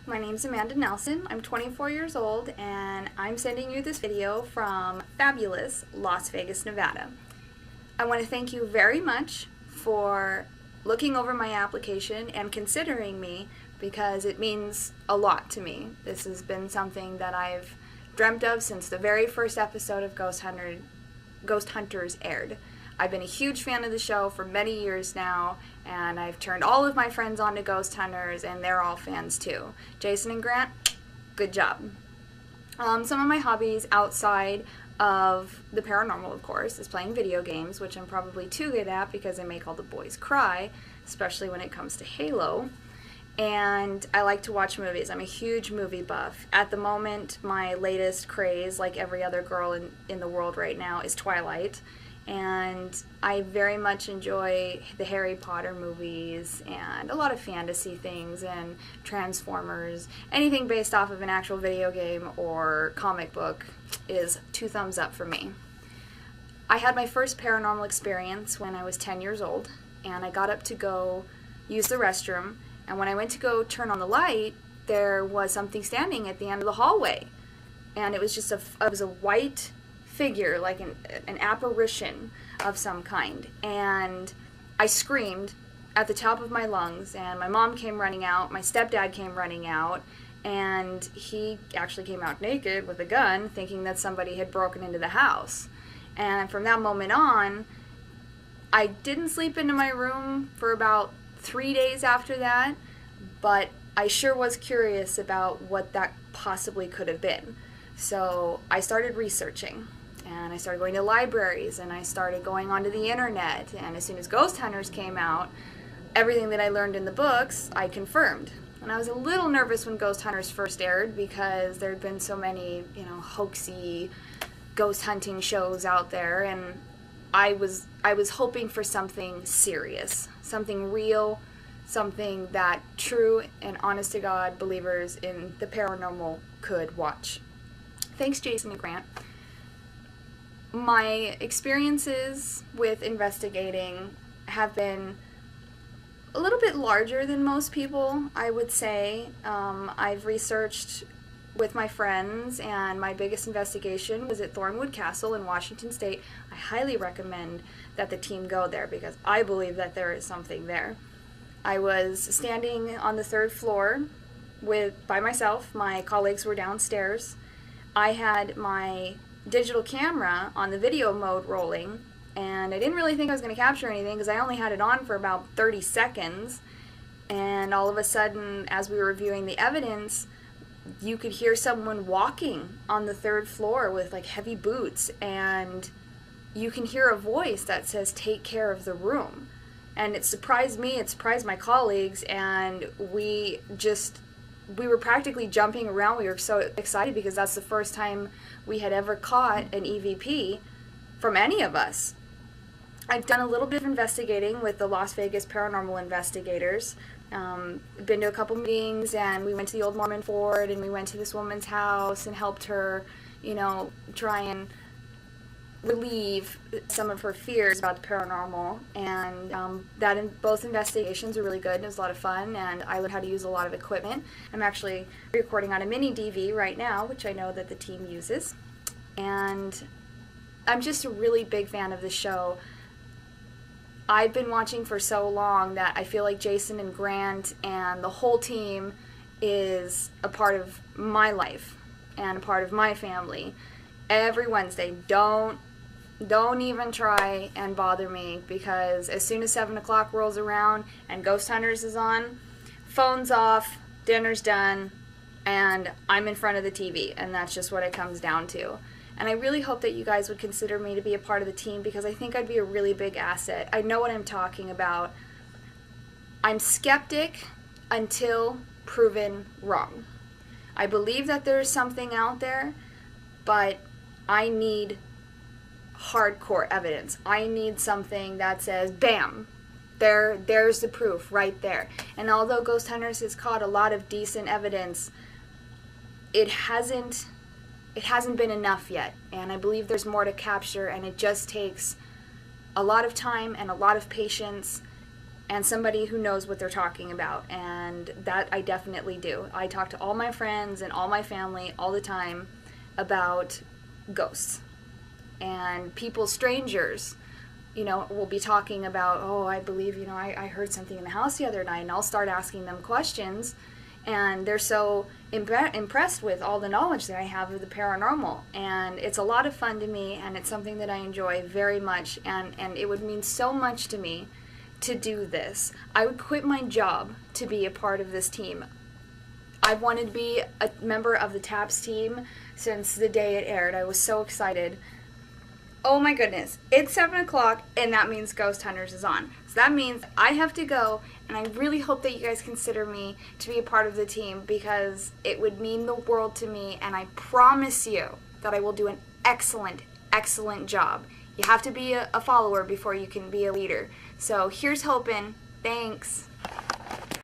My name's Amanda Nelson. I'm 24 years old and I'm sending you this video from fabulous Las Vegas, Nevada. I want to thank you very much for looking over my application and considering me because it means a lot to me. This has been something that I've dreamt of since the very first episode of Ghost Hunters aired. I've been a huge fan of the show for many years now, and I've turned all of my friends on to Ghost Hunters, and they're all fans too. Jason and Grant, good job. Some of my hobbies outside of the paranormal, of course, is playing video games, which I'm probably too good at because I make all the boys cry, especially when it comes to Halo. And I like to watch movies. I'm a huge movie buff. At the moment, my latest craze, like every other girl in the world right now, is Twilight. And I very much enjoy the Harry Potter movies and a lot of fantasy things and Transformers. Anything based off of an actual video game or comic book is 2 thumbs up for me. I had my first paranormal experience when I was 10 years old, and I got up to go use the restroom, and when I went to go turn on the light, there was something standing at the end of the hallway. And it was just it was a white figure, like an apparition of some kind, and I screamed at the top of my lungs, and my mom came running out, my stepdad came running out, and he actually came out naked with a gun, thinking that somebody had broken into the house. And from that moment on, I didn't sleep into my room for about 3 days after that, but I sure was curious about what that possibly could have been. So I started researching. And I started going to libraries, and I started going onto the internet, and as soon as Ghost Hunters came out, everything that I learned in the books, I confirmed. And I was a little nervous when Ghost Hunters first aired because there had been so many, hoaxy ghost hunting shows out there, and I was hoping for something serious, something real, something that true and honest to God believers in the paranormal could watch. Thanks, Jason and Grant. My experiences with investigating have been a little bit larger than most people, I would say. I've researched with my friends, and my biggest investigation was at Thornwood Castle in Washington State. I highly recommend that the team go there because I believe that there is something there. I was standing on the 3rd floor by myself. My colleagues were downstairs. I had my digital camera on the video mode rolling, and I didn't really think I was going to capture anything because I only had it on for about 30 seconds, and all of a sudden, as we were reviewing the evidence, you could hear someone walking on the 3rd floor with like heavy boots, and you can hear a voice that says, "Take care of the room." And it surprised me, it surprised my colleagues, and we were practically jumping around. We were so excited because that's the first time we had ever caught an EVP from any of us. I've done a little bit of investigating with the Las Vegas Paranormal Investigators. Been to a couple meetings, and we went to the old Mormon Fort, and we went to this woman's house and helped her, try and relieve some of her fears about the paranormal, and both investigations were really good, and it was a lot of fun, and I learned how to use a lot of equipment. I'm actually recording on a mini DV right now, which I know that the team uses, and I'm just a really big fan of the show. I've been watching for so long that I feel like Jason and Grant and the whole team is a part of my life and a part of my family. Every Wednesday, don't even try and bother me, because as soon as 7 o'clock rolls around and Ghost Hunters is on, phone's off, dinner's done, and I'm in front of the TV, and that's just what it comes down to. And I really hope that you guys would consider me to be a part of the team because I think I'd be a really big asset. I know what I'm talking about. I'm skeptic until proven wrong. I believe that there's something out there, but I need hardcore evidence. I need something that says, bam, there's the proof right there. And although Ghost Hunters has caught a lot of decent evidence, it hasn't been enough yet. And I believe there's more to capture, and it just takes a lot of time and a lot of patience and somebody who knows what they're talking about. And that I definitely do. I talk to all my friends and all my family all the time about ghosts. And people, strangers, will be talking about, oh, I believe, I heard something in the house the other night, and I'll start asking them questions, and they're so impressed with all the knowledge that I have of the paranormal, and it's a lot of fun to me, and it's something that I enjoy very much, and it would mean so much to me to do this. I would quit my job to be a part of this team. I've wanted to be a member of the TAPS team since the day it aired. I was so excited. Oh my goodness, it's 7 o'clock, and that means Ghost Hunters is on. So that means I have to go, and I really hope that you guys consider me to be a part of the team, because it would mean the world to me, and I promise you that I will do an excellent, excellent job. You have to be a follower before you can be a leader. So here's hoping. Thanks.